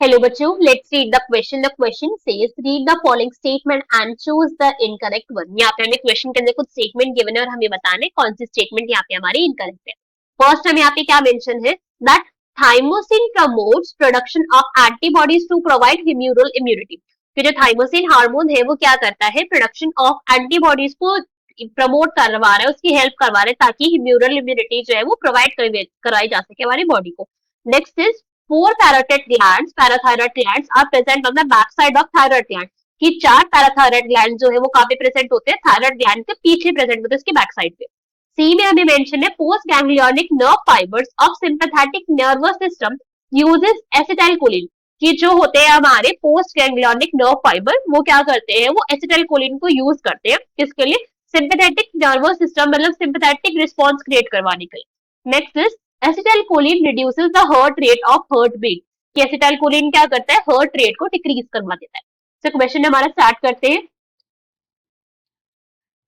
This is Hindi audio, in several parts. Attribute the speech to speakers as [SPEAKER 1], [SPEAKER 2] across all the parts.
[SPEAKER 1] Hello बच्चों, let's read the question. The question says read the following statement and choose the incorrect one. यहाँ पे हमें क्वेश्चन के अंदर कुछ स्टेटमेंट गिवन है और हमें बताना है कौन सी स्टेटमेंट यहाँ पे हमारी इनकरेक्ट है. फर्स्ट हम यहाँ पे क्या मेंशन है that thymosin promotes production of antibodies to provide humoral immunity. कि जो थाइमोसिन हार्मोन है वो क्या करता है, प्रोडक्शन ऑफ एंटीबॉडीज को प्रमोट करवा रहा है, उसकी हेल्प करवा रहा है ताकि ह्यूमरल इम्यूनिटी जो है वो प्रोवाइड करवाई जा सके हमारी बॉडी को. Next is four parotid glands, parathyroid glands are present on the back side of thyroid gland. कि 4 पैराथायरॉइड ग्लैंड जो है वो कहाँ पे प्रेजेंट होते हैं, थायराइड ग्लैंड के पीछे प्रेजेंट होते हैं, उसके बैक साइड पे. सी में हमें मेंशन है post ganglionic nerve fibres of sympathetic nervous system uses acetylcholine. कि जो होते हैं हमारे पोस्ट गैंग्लियोनिक नर्व फाइबर वो क्या करते हैं, वो एसिटाइलकोलिन को यूज करते हैं किसके लिए, सिंपैथेटिक नर्वस सिस्टम मतलब सिंपैथेटिक रिस्पॉन्स क्रिएट करवाने के लिए. Next is acetylcholine reduces the heart rate of heart beat. कि एसिटाइलकोलिन क्या करता है, हार्ट रेट को डिक्रीज करवा देता है. तो क्वेश्चन हमारा स्टार्ट करते हैं.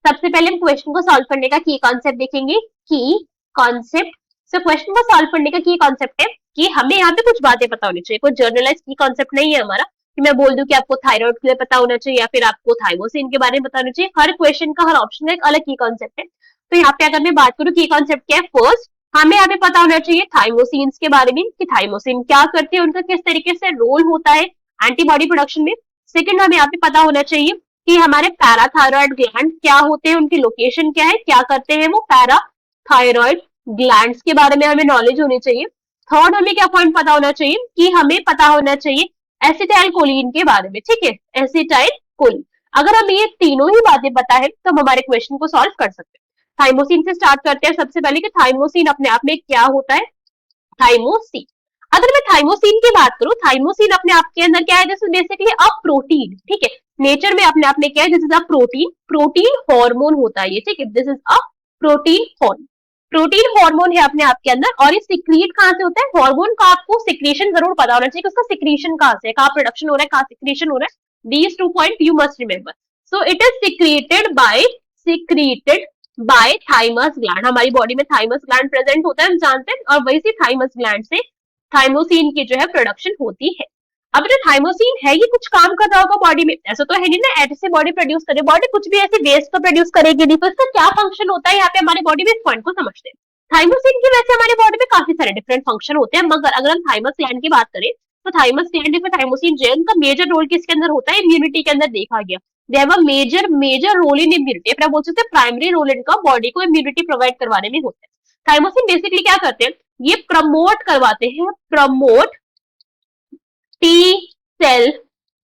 [SPEAKER 1] सबसे पहले हम क्वेश्चन को सॉल्व करने का की कॉन्सेप्ट देखेंगे. की कॉन्सेप्ट. सो क्वेश्चन को सॉल्व करने का की कॉन्सेप्ट है कि हमें यहाँ पे कुछ बातें पता होनी चाहिए. कोई जर्नलाइज की कॉन्सेप्ट नहीं है हमारा कि मैं बोल दूं कि आपको थायराइड के लिए पता होना चाहिए या फिर आपको थाइमोसिन के बारे में पता होना चाहिए. हर क्वेश्चन का, हर ऑप्शन का एक अलग की कॉन्सेप्ट है. तो यहाँ पे अगर मैं बात करूँ की कॉन्सेप्ट क्या है, फर्स्ट हमें यहाँ पे पता होना चाहिए थाइमोसिन्स के बारे में कि थाइमोसिन क्या करते हैं, उनका किस तरीके से रोल होता है एंटीबॉडी प्रोडक्शन में. सेकंड हमें यहाँ पे पता होना चाहिए कि हमारे पैराथायरॉइड ग्लैंड क्या होते हैं, उनकी लोकेशन क्या है, क्या करते हैं वो पैराथायरॉइड ग्लैंड्स के बारे में हमें नॉलेज होनी चाहिए. थर्ड हमें क्या पॉइंट पता होना चाहिए कि हमें पता होना चाहिए एसिटाइलकोलिन के बारे में. ठीक है, एसिटाइलकोलिन. अगर हमें ये तीनों ही बातें पता है तो हम हमारे क्वेश्चन को सॉल्व कर सकते हैं. थाइमोसिन से स्टार्ट करते हैं. सबसे पहले कि थाइमोसिन अपने आप में क्या होता है. थाइमोसिन, अगर मैं थाइमोसिन की बात करूं, थाइमोसिन अपने आप के अंदर क्या है, this is basically a protein. ठीक है, नेचर में अपने आप में क्या है, this is a protein. Protein hormone होता है ये. ठीक है, this is a protein hormone. Protein hormone है अपने आप के अंदर. और ये सिक्रीट कहां से होता है, हार्मोन का आपको सिक्रीशन जरूर पता होना चाहिए कि उसका सिक्रीशन कहां से है, कहां प्रोडक्शन हो रहा है, कहां सिक्रीशन हो रहा है. These 2 point you must remember. So it is secreted by thymus gland. हमारी बॉडी में थाइमस ग्लैंड प्रेजेंट होता है, हम जानते हैं. और वही से थाइमस ग्लैंड से थाइमोसिन की जो है प्रोडक्शन होती है. अब जो थाइमोसिन है ये कुछ काम कर रहा होगा बॉडी में, ऐसा तो है नहीं ना ऐसे बॉडी प्रोड्यूस करे. बॉडी कुछ भी ऐसे वेस्ट तो प्रोड्यूस करेगी नहीं. तो इसका क्या फंक्शन होता है यहाँ पे हमारी बॉडी में, इस पॉइंट को समझते हैं. थाइमोसिन की वजह से हमारी बॉडी में काफी सारे डिफरेंट फंक्शन होते हैं. मगर अगर हम थाइमस ग्लैंड की बात करें तो थाइमस ग्लैंड में थाइमोसिन जो है उनका मेजर रोल किसके अंदर होता है, इम्यूनिटी के अंदर देखा गया. They have a major role in immunity. अपना बोल सकते हैं प्राइमरी रोल इनका बॉडी को इम्यूनिटी प्रोवाइड करवाने में होता है. थाइमोसिन बेसिकली क्या करते हैं, ये प्रमोट करवाते हैं, promote T cell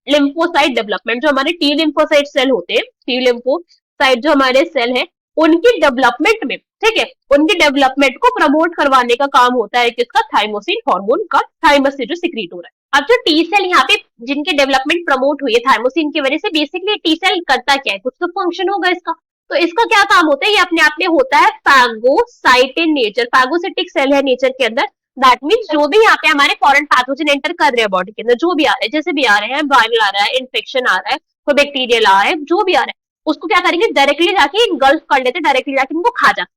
[SPEAKER 1] lymphocyte development. जो हमारे टी लिम्फोसाइट सेल होते हैं, टी लिम्फोसाइट जो हमारे सेल है उनकी डेवलपमेंट में, ठीक है, उनके डेवलपमेंट को प्रमोट करवाने का काम होता है किसका, थाइमोसिन हार्मोन का, थाइमस से जो सिक्रीट हो रहा है. अब जो टी सेल यहाँ पे जिनके डेवलपमेंट प्रमोट हुई है थाइमोसिन की वजह से, बेसिकली टी सेल करता क्या है, कुछ तो फंक्शन होगा इसका. तो इसका क्या काम होता है, ये अपने आप में होता है phagocyte in nature. Phagocytic cell है नेचर के अंदर. दैट मीन्स जो भी यहाँ पे हमारे फॉरेन पैथोजन एंटर कर रहे हैं बॉडी के अंदर, जो भी आ रहे हैं, जैसे भी आ रहे हैं, वायरल आ रहा है, इन्फेक्शन आ रहा है, कोई बैक्टीरियल आ रहा है, जो भी आ रहा है उसको क्या करेंगे, डायरेक्टली जाके इनगल्फ कर लेते, डायरेक्टली जाके इनको खा जाते.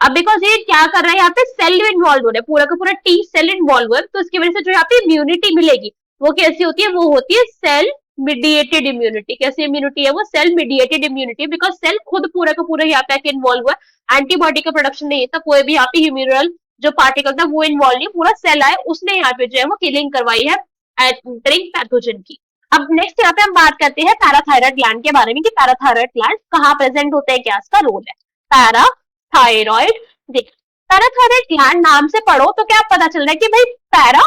[SPEAKER 1] अब बिकॉज ये क्या कर रहा है, यहाँ पे सेल इन्वॉल्व हो रहा है, पूरा का पूरा टी सेल इन्वॉल्व है. तो इसकी वजह से जो यहाँ पे इम्यूनिटी मिलेगी वो कैसी होती है, वो होती है सेल मीडिएटेड इम्यूनिटी. कैसी इम्यूनिटी है वो, cell mediated immunity. Because cell खुद पूरा का पूरा यहाँ पे इन्वॉल्व हुआ है, एंटीबॉडी का प्रोडक्शन नहीं था, कोई भी यहाँ पे ह्यूमरल जो पार्टिकल था वो इन्वॉल्व नहीं, पूरा सेल आया उसने यहाँ पे जो है वो किलिंग करवाई है एंटरिंग पैथोजन की. अब नेक्स्ट यहाँ पे हम बात करते हैं पैराथायरॉइड ग्लैंड के बारे में कि पैराथायरॉइड ग्लैंड कहाँ प्रेजेंट होते हैं, क्या इसका रोल है. पैराथायरॉइड, देख पैराथायरॉइड ग्लैंड नाम से पढ़ो तो क्या पता चल रहा है कि भाई पैरा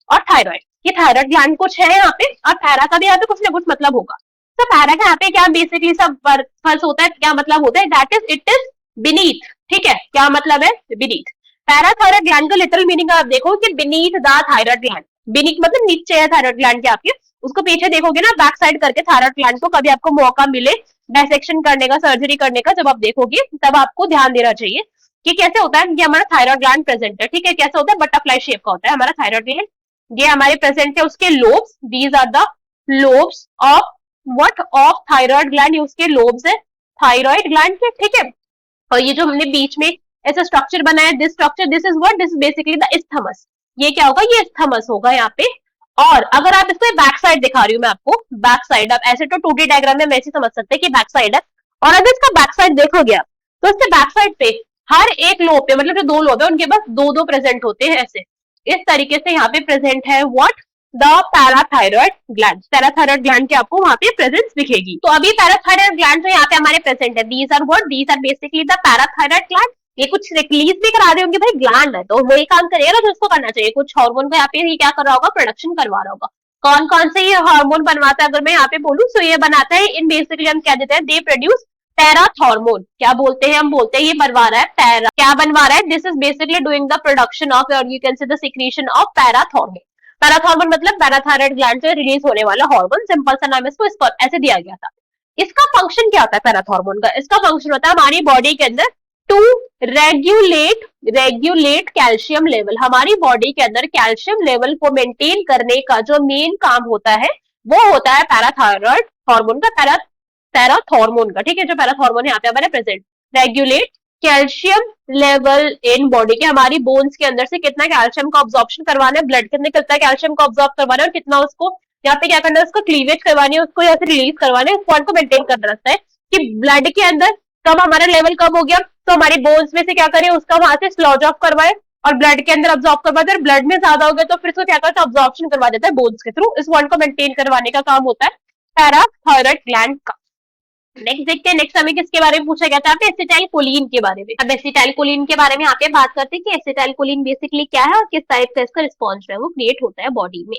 [SPEAKER 1] और थायरॉइड, ये थायरॉइड ग्लैंड कुछ है यहाँ पे, और पैरा का भी यहाँ पे कुछ ना कुछ मतलब होगा. तो पैरा का यहाँ पे क्या बेसिकली सब फर्स्ट होता है, क्या मतलब होता है, that is it is beneath. ठीक है, क्या मतलब है, बीनीथ. पैराथायरॉइड ग्लैंड का लिटरल मीनिंग आप देखो कि beneath the thyroid gland. Beneath मतलब नीचे है थायरॉइड ग्लैंड के आपके, उसको पीछे देखोगे ना बैक साइड करके थायरॉइड ग्लैंड को, कभी आपको मौका मिले डायसेक्शन करने का, सर्जरी करने का, जब आप देखोगे तब आपको ध्यान देना चाहिए कि कैसे होता है कि हमारा थायरॉइड ग्लैंड प्रेजेंट है. ठीक है, कैसे होता है, बटरफ्लाई शेप का होता है हमारा थायरॉइड ग्लैंड. ये हमारे प्रेजेंट है, उसके lobes, these are the lobes of what, of thyroid gland. ये उसके लोब्स है थायरॉइड ग्लैंड के. ठीक है, और ये जो हमने बीच में ऐसा स्ट्रक्चर बनाया, this structure, this is what, this is basically the isthmus. ये क्या होगा, ये इस्थमस होगा यहाँ पे. और अगर आप इसको बैक साइड दिखा रही हूँ मैं आपको, बैक साइड, आप ऐसे तो 2D डायग्राम में वैसे समझ सकते हैं कि बैक साइड है, और अगर इसका बैक साइड देखोगे आप, तो इसके बैक साइड पे हर एक लोब पे, मतलब जो दो लोब है उनके पास दो दो प्रेजेंट होते हैं ऐसे, इस तरीके से यहाँ पे प्रेजेंट है what, the parathyroid gland. Parathyroid gland की आपको वहां पे प्रेजेंस दिखेगी। तो अभी पैराथायरॉयड ग्लैंड जो यहाँ पे हमारे प्रेजेंट है, these are what, these are basically the parathyroid gland. ये कुछ रिलीज भी करा रहे होंगे भाई, ग्लैंड है तो वही काम करेगा जो उसको करना चाहिए, कुछ हार्मोन को यहाँ पे ये क्या कर रहा होगा, प्रोडक्शन करवा रहा होगा। कौन कौन से ये हार्मोन बनवाता है अगर मैं यहाँ पे बोलूँ, तो ये बनाता है इन बेसिकली हम क्या देते हैं, दे प्रोड्यूस पैराथॉर्मोन। क्या बोलते हैं, हम बोलते हैं ये बनवा रहा है पैरा, क्या बनवा रहा है, this is basically doing the production of, और you can say the secretion of parathormone. Parathormone मतलब पैराथायरॉयड ग्लैंड से रिलीज होने वाला हार्मोन, सिंपल सा नाम इसको इसको ऐसे दिया गया था। इसका फंक्शन क्या होता है पैराथॉर्मोन का, इसका फंक्शन होता है हमारी बॉडी के अंदर टू रेगुलेट कैल्शियम लेवल। हमारी बॉडी के अंदर कैल्शियम लेवल को मेंटेन करने का जो मेन काम होता है वो होता है पैराथायरॉयड हार्मोन का, पैराथॉर्मोन का, ठीक है, जो पैराथॉर्मोन है यहाँ पे हमारे present, regulate calcium level in body के, हमारी बोन्स के अंदर से कितना कैल्शियम का ऑब्जॉर्प्शन करवाना है, ब्लड कितने कितना कैल्शियम का ऑब्जॉर्ब करवाना है, और कितना उसको यहाँ पे क्या करना है, उसको क्लीवेज करवानी है, उसको यहाँ से रिलीज करवाना है, इस पॉइंट को मेंटेन करना रहता है कि ब्लड के अंदर कब हमारा लेवल कम हो गया तो हमारी बोन्स में से क्या करें, उसका वहां से स्लॉज ऑफ करवाए और ब्लड के अंदर ऑब्जॉर्ब करवा दे, ब्लड में ज्यादा हो गया तो फिर उसको क्या करता है, ऑब्जॉर्प्शन करवा देता है बोन्स के थ्रू। इस पॉइंट को मेंटेन करवाने का काम होता है पैराथायरॉयड ग्लैंड का। नेक्स्ट देखते हैं, नेक्स्ट हमें किसके बारे में पूछा गया था, एसिटाइलकोलिन के बारे में। अब एसिटाइलकोलिन के बारे में यहाँ पे बात करते हैं कि एसिटाइलकोलिन बेसिकली क्या है और किस टाइप का इसका रिस्पॉन्स है वो क्रिएट होता है बॉडी में।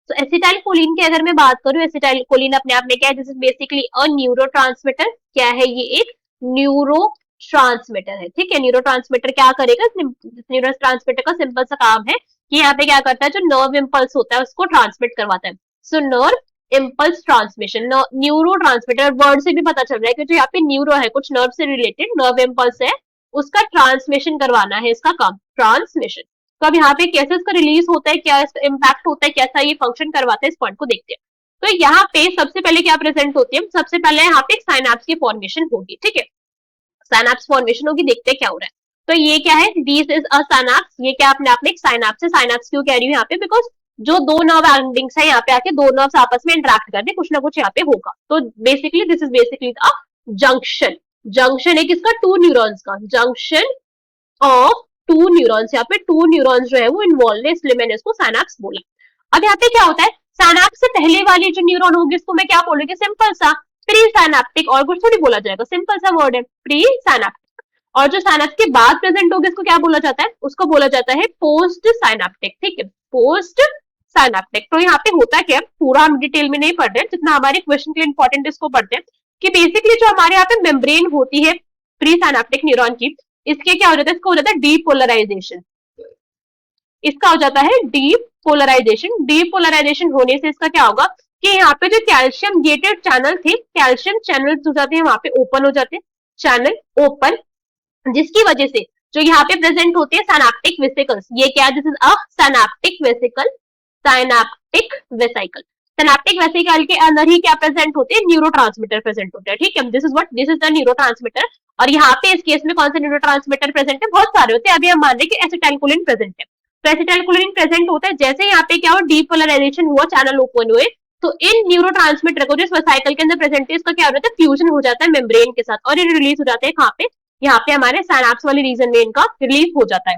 [SPEAKER 1] तो एसिटाइलकोलिन की अगर मैं बात करूं, एसिटाइलकोलिन अपने आप में क्या है, this is basically a neurotransmitter. क्या है ये, एक न्यूरो ट्रांसमीटर है, ठीक है। न्यूरो ट्रांसमीटर क्या करेगा, न्यूरो ट्रांसमीटर का सिंपल सा काम है कि यहाँ पे क्या करता है, जो नर्व इम्पल्स होता है उसको ट्रांसमिट करवाता है। So nerve impulse transmission, neuro transmitter, word से भी पता चल रहा है कि जो यहाँ पे न्यूरो है, कुछ नर्व से रिलेटेड नर्व इम्पल्स है, उसका ट्रांसमिशन करवाना है इसका काम, ट्रांसमिशन। तो अब यहाँ पे कैसे इसका रिलीज होता है, क्या इसका इम्पैक्ट होता है, कैसा ये फंक्शन करवाता है, इस पॉइंट को देखते हैं। तो यहाँ पे सबसे पहले क्या प्रेजेंट होती है, सबसे पहले यहाँ पे साइनैप्स की फॉर्मेशन होगी, ठीक है, साइनैप्स फॉर्मेशन होगी, देखते हैं क्या हो रहा है। तो ये क्या है, दिस इज अ साइनैप्स, ये क्या अपने आप में एक साइनैप्स है। साइनैप्स क्यों कह रही हूँ यहाँ पे, बिकॉज जो दो नर्व एंडिंग्स है यहाँ पे आके दो नर्व्स आपस में इंटरेक्ट करने, कुछ ना कुछ यहाँ पे होगा। तो basically this is basically a junction, junction है किसका, टू न्यूरॉन्स का, जंक्शन ऑफ टू न्यूरॉन्स, यहाँ पे टू न्यूरॉन्स जो है वो इन्वॉल्व है, इसलिए मैंने इसको साइनैप्स बोला। अब यहाँ पे क्या होता है, साइनैप्स से पहले वाली जो न्यूरॉन होगी इसको मैं क्या बोलूंगी, सिंपल सा प्री साइनैप्टिक, और कुछ थोड़ी बोला जाएगा, सिंपल सा वर्ड है प्री साइनैप्टिक। और जो साइनैप्स के बाद प्रेजेंट होगी इसको क्या बोला जाता है, उसको बोला जाता है पोस्ट साइनैप्टिक, ठीक है, पोस्ट साइनैप्टिक। तो यहाँ पे होता क्या है, पूरा हम डिटेल में नहीं पढ़ रहे, जितना हमारे क्वेश्चन के लिए इंपॉर्टेंट इसको पढ़ते हैं कि बेसिकली जो हमारे यहाँ पे मेम्ब्रेन होती है प्री साइनैप्टिक न्यूरॉन की, इसके क्या हो जाता है, इसको हो जाता है डीपोलराइजेशन, इसका हो जाता है डीपोलराइजेशन। डीपोलराइजेशन होने से इसका क्या होगा कि यहाँ पे जो कैल्शियम गेटेड चैनल थे, कैल्शियम चैनल हो जाते हैं वहां पे ओपन हो जाते हैं, चैनल ओपन, जिसकी वजह से जो यहाँ पे प्रेजेंट होते हैं सिनैप्टिक वेसिकल्स, ये क्या, this is a synaptic vesicle, synaptic vesicle. Synaptic vesicle के अंदर ही क्या प्रेजेंट होते हैं, न्यूरोट्रांसमीटर प्रेजेंट होते हैं, ठीक है, this is what, this is the neurotransmitter. और यहाँ पे इस केस में कौन से न्यूरोट्रांसमीटर प्रेजेंट है, बहुत सारे होते हैं, अभी हम मान रहे हैं कि एसिटाइलकोलिन प्रेजेंट है। तो एसिटाइलकोलिन प्रेजेंट होता है, जैसे यहाँ पे क्या हो, डीपोलराइजेशन हुआ, चैनल ओपन हुए, तो इन न्यूरोट्रांसमीटर को जो इस वेसिकल के अंदर प्रेजेंट है, इसका क्या हो जाता है, फ्यूजन हो जाता है मेम्ब्रेन के साथ, और ये रिलीज हो जाते हैं कहाँ पे, यहाँ पे हमारे साइनैप्स वाले रीजन में इनका रिलीज हो जाता है।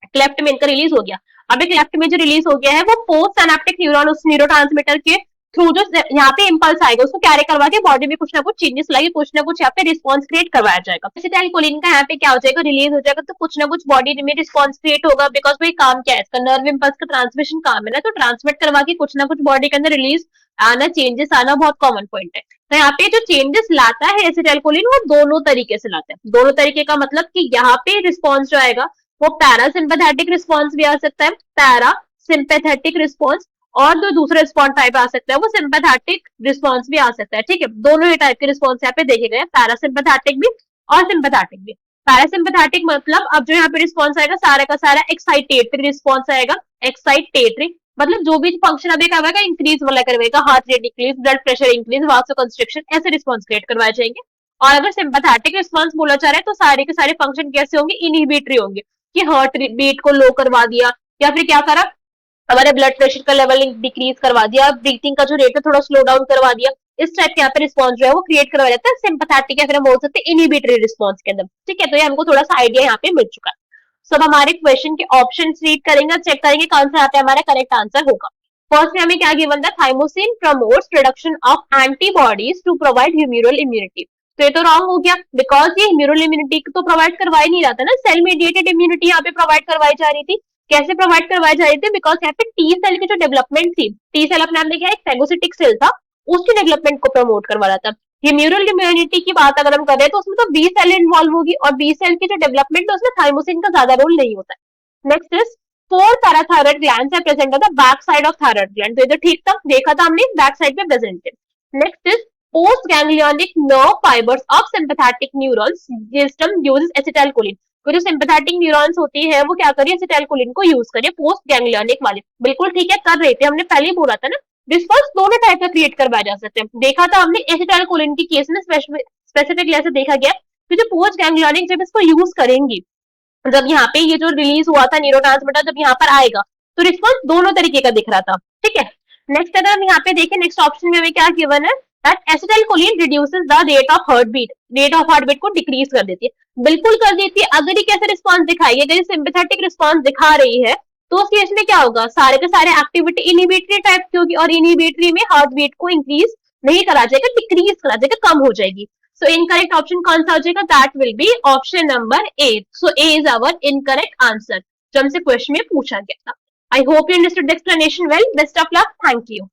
[SPEAKER 1] क्लेफ्ट में इनका रिलीज हो गया। अब एक लेफ्ट में जो रिलीज हो गया है वो पोस्ट सिनैप्टिक न्यूरॉन उस न्यूरोट्रांसमीटर के थ्रू जो यहाँ पे इंपल्स आएगा उसको कैरी करवा के बॉडी में कुछ ना कुछ चेंजेस लाएगी, कुछ ना कुछ यहाँ पे रिस्पॉन्स क्रिएट करवाया जाएगा। एसिटाइलकोलिन का यहाँ पे क्या हो जाएगा, रिलीज हो जाएगा, तो कुछ ना कुछ बॉडी में रिस्पॉन्स क्रिएट होगा, बिकॉज वो काम क्या है इसका, नर्व इंपल्स का ट्रांसमिशन काम है ना, तो ट्रांसमिट करवा के कुछ ना कुछ बॉडी के अंदर रिलीज आना, चेंजेस आना बहुत कॉमन पॉइंट है। तो यहाँ पे जो चेंजेस लाता है एसिटाइलकोलिन वो दोनों तरीके से लाता है। दोनों तरीके का मतलब कि यहाँ पे रिस्पॉन्स जो आएगा वो पैरासिम्पैथेटिक रिस्पॉन्स भी आ सकता है, पैरासिम्पैथेटिक रिस्पॉन्स, और जो दूसरा रिस्पॉन्स टाइप आ सकता है वो सिंपैथेटिक रिस्पॉन्स भी आ सकता है, ठीक है। दोनों ही टाइप के रिस्पॉन्स यहाँ पे देखे गए, पैरासिम्पैथेटिक भी और सिंपैथेटिक भी। पैरासिम्पैथेटिक मतलब अब जो यहाँ पे रिस्पॉन्स आएगा सारा का सारा एक्साइटेटरी रिस्पॉन्स आएगा, एक्साइटेटरी मतलब जो भी फंक्शन अभी करवाएगा इंक्रीज वाला करवाएगा, heart rate increase, blood pressure increase, vasoconstriction, ऐसे रिस्पॉन्स क्रिएट करवाए जाएंगे। और अगर सिंपैथेटिक रिस्पॉन्स बोला जा रहा है तो सारे के सारे फंक्शन कैसे होंगे, इनहिबिटरी होंगे, कि हार्ट बीट को लो करवा दिया, या फिर क्या करा, हमारे ब्लड प्रेशर का लेवल डिक्रीज करवा दिया, ब्रीथिंग का जो रेट है थोड़ा स्लो डाउन करवा दिया। इस टाइप के यहाँ पे रिस्पॉन्स जो है वो क्रिएट करवा जाता है सिंपैथेटिक या फिर हम बोल सकते हैं इनहिबिटरी रिस्पॉन्स के अंदर। ठीक है, तो ये हमको थोड़ा सा आइडिया यहाँ पे मिल चुका है। सो अब हमारे क्वेश्चन के ऑप्शन रीड करेंगे, चेक करेंगे कौन सा यहाँ पे हमारा करेक्ट आंसर होगा। फर्स्ट में हमें क्या गिवन था, thymosin promotes production of antibodies to provide humoral immunity. तो ये तो रॉन्ग हो गया, बिकॉज ये ह्यूमरल इम्यूनिटी तो प्रोवाइड करवाई नहीं रहा था ना, सेल मेडिएटेड इम्यूनिटी यहाँ पे प्रोवाइड करवाई जा रही थी। कैसे प्रोवाइड करवाई जा रही थी, बिकॉज यहाँ पे टी सेल की जो डेवलपमेंट थी, टी सेल अपने आप में क्या एक फेगोसिटिक सेल था, उसकी डेवलपमेंट को प्रमोट करवा रहा था। ह्यूमरल इम्यूनिटी की बात अगर हम करें तो उसमें तो बी सेल इन्वॉल्व होगी, और बी सेल की जो डेवलपमेंट है उसमें थाइमोसिन का ज्यादा रोल नहीं होता है। Next is 4 parathyroid glands are present on the back side of thyroid gland. तो ये तो ठीक था, देखा था हमने, बैक साइड पे प्रेजेंट है। Next is post ganglionic nerve fibres of sympathetic neurons system uses acetylcholine. तो जो सिंपैथेटिक न्यूरॉन्स होती है वो क्या करिए, एसिटाइलकोलिन को यूज करिए पोस्ट गैंग्लियोनिक वाले। बिल्कुल ठीक है, कर रहे थे, हमने पहले ही बोला था ना, रिस्पॉन्स दोनों टाइप का क्रिएट करवाया जा सकते हैं। देखा था हमने एसिटाइलकोलिन की केस में स्पेसिफिकली ऐसे देखा गया कि जो पोस्ट गैंग्लियोनिक जब इसको यूज करेंगी, जब यहाँ पे ये जो रिलीज हुआ था न्यूरोट्रांसमीटर जब यहाँ पर आएगा तो रिस्पॉन्स दोनों तरीके का दिख रहा था। ठीक है, नेक्स्ट अगर हम यहाँ पे देखें, नेक्स्ट ऑप्शन में हमें क्या गिवन है, that acetylcholine reduces the rate of heart beat, rate of heart beat को डिक्रीज कर देती है। बिल्कुल कर देती है। अगर ये कैसे रिस्पॉन्स दिखाएगी, अगर ये सिंपैथेटिक रिस्पॉन्स दिखा रही है तो उस केस में क्या होगा, सारे के सारे एक्टिविटी इनहिबिटरी टाइप की होगी, और इनहिबिटरी में हार्ट बीट को इंक्रीज नहीं करा जाएगा, डिक्रीज करा जाएगा, कम हो जाएगी। So incorrect option कौन सा हो जाएगा, that will be option number A. So A is our incorrect answer जो हमसे क्वेश्चन में पूछा गया था। I hope you understood the explanation well. Best of luck. Thank you.